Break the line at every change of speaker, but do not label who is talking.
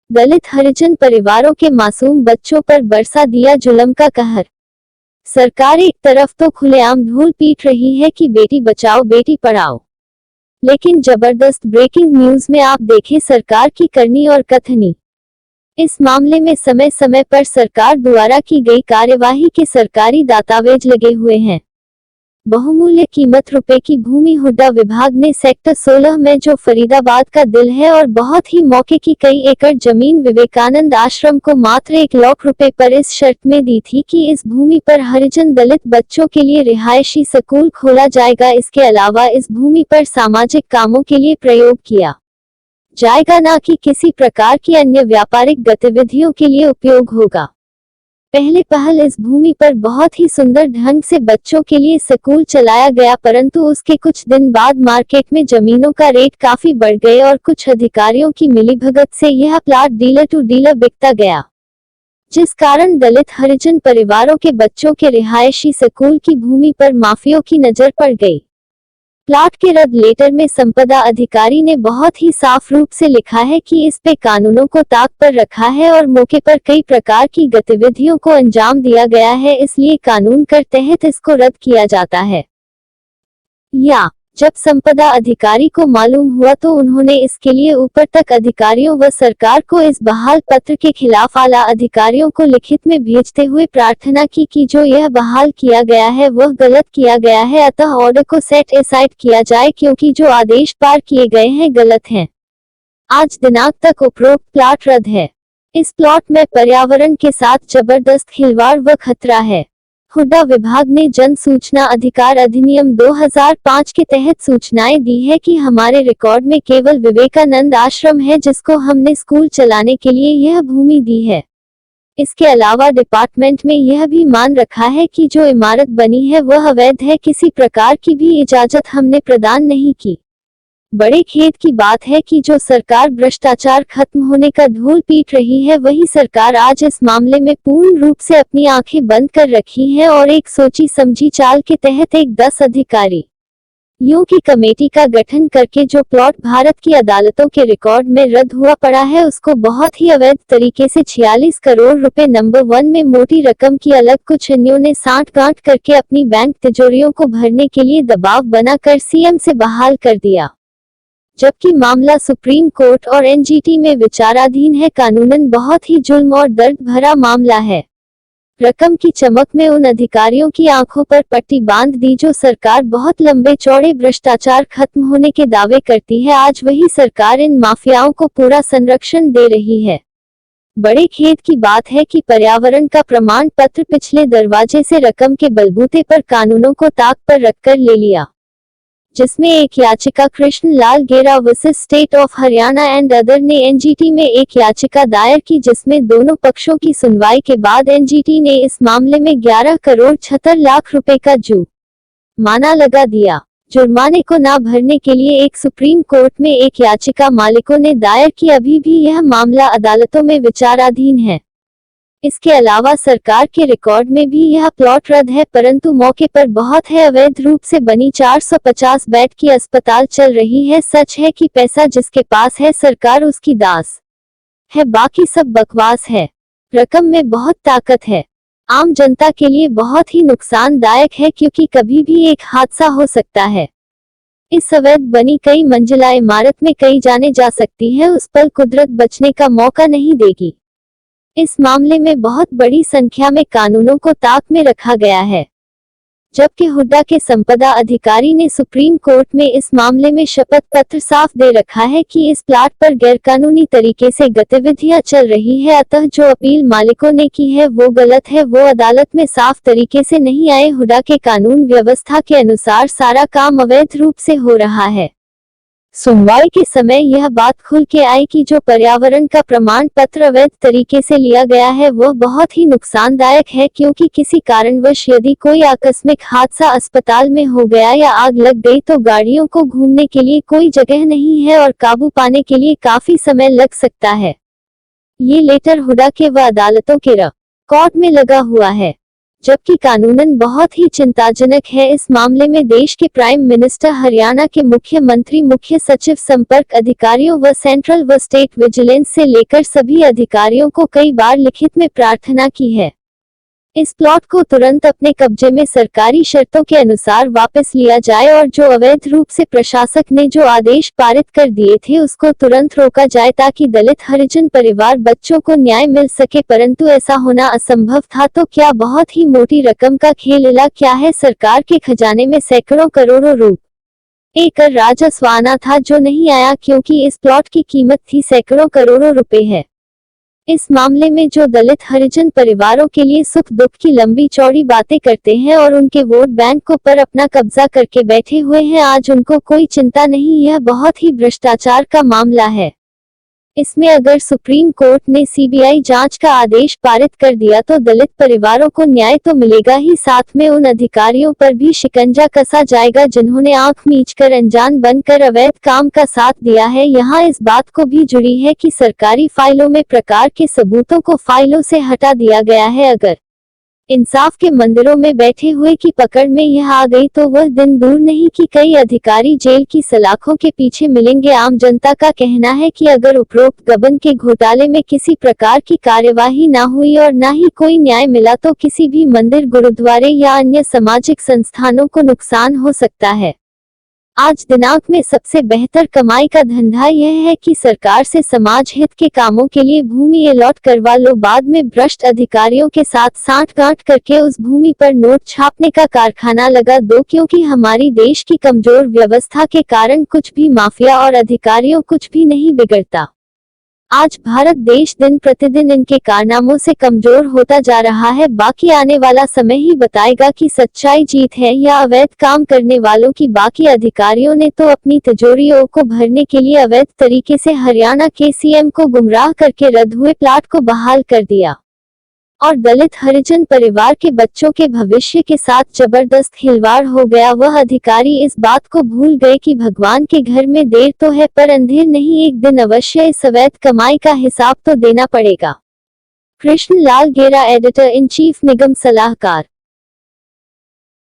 दलित हरिजन परिवारों के मासूम बच्चों पर बरसा दिया जुल्म का कहर। सरकार एक तरफ तो खुलेआम ढोल पीट रही है कि बेटी बचाओ बेटी पढ़ाओ, लेकिन जबरदस्त ब्रेकिंग न्यूज में आप देखें सरकार की करनी और कथनी। इस मामले में समय समय पर सरकार द्वारा की गई कार्यवाही के सरकारी दस्तावेज लगे हुए हैं। बहुमूल्य कीमत रुपए की भूमि हुड्डा विभाग ने सेक्टर 16 में, जो फरीदाबाद का दिल है और बहुत ही मौके की कई एकड़ जमीन विवेकानंद आश्रम को मात्र 1 लाख रुपए पर इस शर्त में दी थी कि इस भूमि पर हरिजन दलित बच्चों के लिए रिहायशी स्कूल खोला जाएगा। इसके अलावा इस भूमि पर सामाजिक कामों के लिए प्रयोग किया जाएगा, न कि किसी प्रकार की अन्य व्यापारिक गतिविधियों के लिए उपयोग होगा। पहले पहल इस भूमि पर बहुत ही सुंदर ढंग से बच्चों के लिए स्कूल चलाया गया, परंतु उसके कुछ दिन बाद मार्केट में जमीनों का रेट काफी बढ़ गए और कुछ अधिकारियों की मिलीभगत से यह प्लाट डीलर टू डीलर बिकता गया, जिस कारण दलित हरिजन परिवारों के बच्चों के रिहायशी स्कूल की भूमि पर माफियों की नजर पड़ गई। प्लाट के रद्द लेटर में संपदा अधिकारी ने बहुत ही साफ रूप से लिखा है कि इस पे कानूनों को ताक पर रखा है और मौके पर कई प्रकार की गतिविधियों को अंजाम दिया गया है, इसलिए कानून के तहत इसको रद्द किया जाता है। या जब संपदा अधिकारी को मालूम हुआ तो उन्होंने इसके लिए ऊपर तक अधिकारियों व सरकार को इस बहाल पत्र के खिलाफ आला अधिकारियों को लिखित में भेजते हुए प्रार्थना की कि जो यह बहाल किया गया है वह गलत किया गया है, अतः ऑर्डर को सेट एसाइड किया जाए क्योंकि जो आदेश पार किए गए हैं गलत हैं। आज दिनांक तक उपरोक्त प्लाट रद्द है। इस प्लॉट में पर्यावरण के साथ जबरदस्त खिलवाड़ व खतरा है। हुड्डा विभाग ने जन सूचना अधिकार अधिनियम 2005 के तहत सूचनाएं दी है कि हमारे रिकॉर्ड में केवल विवेकानंद आश्रम है जिसको हमने स्कूल चलाने के लिए यह भूमि दी है। इसके अलावा डिपार्टमेंट में यह भी मान रखा है कि जो इमारत बनी है वह अवैध है, किसी प्रकार की भी इजाजत हमने प्रदान नहीं की। बड़े खेद की बात है कि जो सरकार भ्रष्टाचार खत्म होने का ढोल पीट रही है, वही सरकार आज इस मामले में पूर्ण रूप से अपनी आंखें बंद कर रखी है और एक सोची समझी चाल के तहत एक 10 अधिकारियों की कमेटी का गठन करके जो प्लॉट भारत की अदालतों के रिकॉर्ड में रद्द हुआ पड़ा है उसको बहुत ही अवैध तरीके से 46 करोड़ रुपए नंबर 1 में मोटी रकम की अलग कुछ अन्यों ने साठ-गांठ करके अपनी बैंक तिजोरियों को भरने के लिए दबाव बनाकर सीएम से बहाल कर दिया, जबकि मामला सुप्रीम कोर्ट और एनजीटी में विचाराधीन है। कानूनन बहुत ही जुल्म और दर्द भरा मामला है। रकम की चमक में उन अधिकारियों की आंखों पर पट्टी बांध दी जो सरकार बहुत लंबे चौड़े भ्रष्टाचार खत्म होने के दावे करती है, आज वही सरकार इन माफियाओं को पूरा संरक्षण दे रही है। बड़े खेद की बात है कि पर्यावरण का प्रमाण पत्र पिछले दरवाजे से रकम के बलबूते पर कानूनों को ताक पर रखकर ले लिया, जिसमें एक याचिका कृष्ण लाल गेरा versus state of Haryana and other ने एनजीटी में एक याचिका दायर की, जिसमें दोनों पक्षों की सुनवाई के बाद एनजीटी ने इस मामले में 11 करोड़ 76 लाख रुपए का जुर्माना लगा दिया। जुर्माने को न भरने के लिए एक सुप्रीम कोर्ट में एक याचिका मालिकों ने दायर की। अभी भी यह मामला अदालतों में विचाराधीन है। इसके अलावा सरकार के रिकॉर्ड में भी यह प्लॉट रद्द है, परंतु मौके पर बहुत है अवैध रूप से बनी 450 बेड की अस्पताल चल रही है। सच है कि पैसा जिसके पास है सरकार उसकी दास है, बाकी सब बकवास है। रकम में बहुत ताकत है, आम जनता के लिए बहुत ही नुकसानदायक है क्योंकि कभी भी एक हादसा हो सकता है। इस अवैध बनी कई मंजिला इमारत में कई जाने जा सकती है, उस पर कुदरत बचने का मौका नहीं देगी। इस मामले में बहुत बड़ी संख्या में कानूनों को ताक में रखा गया है, जबकि हुड्डा के संपदा अधिकारी ने सुप्रीम कोर्ट में इस मामले में शपथ पत्र साफ दे रखा है कि इस प्लाट पर गैरकानूनी तरीके से गतिविधियां चल रही है, अतः जो अपील मालिकों ने की है वो गलत है, वो अदालत में साफ तरीके से नहीं आए। हुड्डा के कानून व्यवस्था के अनुसार सारा काम अवैध रूप से हो रहा है। सुनवाई के समय यह बात खुल के आई कि जो पर्यावरण का प्रमाण पत्र अवैध तरीके से लिया गया है वह बहुत ही नुकसानदायक है, क्योंकि किसी कारणवश यदि कोई आकस्मिक हादसा अस्पताल में हो गया या आग लग गई तो गाड़ियों को घूमने के लिए कोई जगह नहीं है और काबू पाने के लिए काफी समय लग सकता है। ये लेटर हुड्डा के व अदालतों के रिकॉर्ड में लगा हुआ है। जबकि कानूनन बहुत ही चिंताजनक है। इस मामले में देश के प्राइम मिनिस्टर, हरियाणा के मुख्यमंत्री, मुख्य सचिव, संपर्क अधिकारियों व सेंट्रल व स्टेट विजिलेंस से लेकर सभी अधिकारियों को कई बार लिखित में प्रार्थना की है। इस प्लॉट को तुरंत अपने कब्जे में सरकारी शर्तों के अनुसार वापस लिया जाए और जो अवैध रूप से प्रशासक ने जो आदेश पारित कर दिए थे उसको तुरंत रोका जाए ताकि दलित हरिजन परिवार बच्चों को न्याय मिल सके। परंतु ऐसा होना असंभव था। तो क्या बहुत ही मोटी रकम का खेल क्या है? सरकार के खजाने में सैकड़ों करोड़ों रुपए कर राजस्व आना था जो नहीं आया, क्योंकि इस प्लॉट की कीमत थी सैकड़ों करोड़ों रुपए है। इस मामले में जो दलित हरिजन परिवारों के लिए सुख दुख की लंबी चौड़ी बातें करते हैं और उनके वोट बैंक को पर अपना कब्जा करके बैठे हुए हैं, आज उनको कोई चिंता नहीं। यह बहुत ही भ्रष्टाचार का मामला है। इसमें अगर सुप्रीम कोर्ट ने सीबीआई जांच का आदेश पारित कर दिया तो दलित परिवारों को न्याय तो मिलेगा ही, साथ में उन अधिकारियों पर भी शिकंजा कसा जाएगा जिन्होंने आंख मीचकर, अनजान बनकर अवैध काम का साथ दिया है। यहाँ इस बात को भी जुड़ी है कि सरकारी फाइलों में प्रकार के सबूतों को फाइलों से हटा दिया गया है। अगर इंसाफ के मंदिरों में बैठे हुए की पकड़ में यह आ गई तो वह दिन दूर नहीं कि कई अधिकारी जेल की सलाखों के पीछे मिलेंगे। आम जनता का कहना है कि अगर उपरोक्त गबन के घोटाले में किसी प्रकार की कार्यवाही ना हुई और ना ही कोई न्याय मिला तो किसी भी मंदिर, गुरुद्वारे या अन्य सामाजिक संस्थानों को नुकसान हो सकता है। आज दिनांक में सबसे बेहतर कमाई का धंधा यह है कि सरकार से समाज हित के कामों के लिए भूमि अलॉट करवा लो, बाद में भ्रष्ट अधिकारियों के साथ सांठगांठ करके उस भूमि पर नोट छापने का कारखाना लगा दो, क्योंकि हमारी देश की कमजोर व्यवस्था के कारण कुछ भी माफिया और अधिकारियों कुछ भी नहीं बिगड़ता। आज भारत देश दिन प्रतिदिन इनके कारनामों से कमजोर होता जा रहा है। बाकी आने वाला समय ही बताएगा कि सच्चाई जीत है या अवैध काम करने वालों की। बाकी अधिकारियों ने तो अपनी तिजोरियों को भरने के लिए अवैध तरीके से हरियाणा के सीएम को गुमराह करके रद्द हुए प्लाट को बहाल कर दिया और दलित हरिजन परिवार के बच्चों के भविष्य के साथ जबरदस्त खिलवाड़ हो गया। वह अधिकारी इस बात को भूल गए कि भगवान के घर में देर तो है पर अंधेर नहीं, एक दिन अवश्य इस अवैध कमाई का हिसाब तो देना पड़ेगा। कृष्ण लाल गेरा, एडिटर इन चीफ, निगम सलाहकार।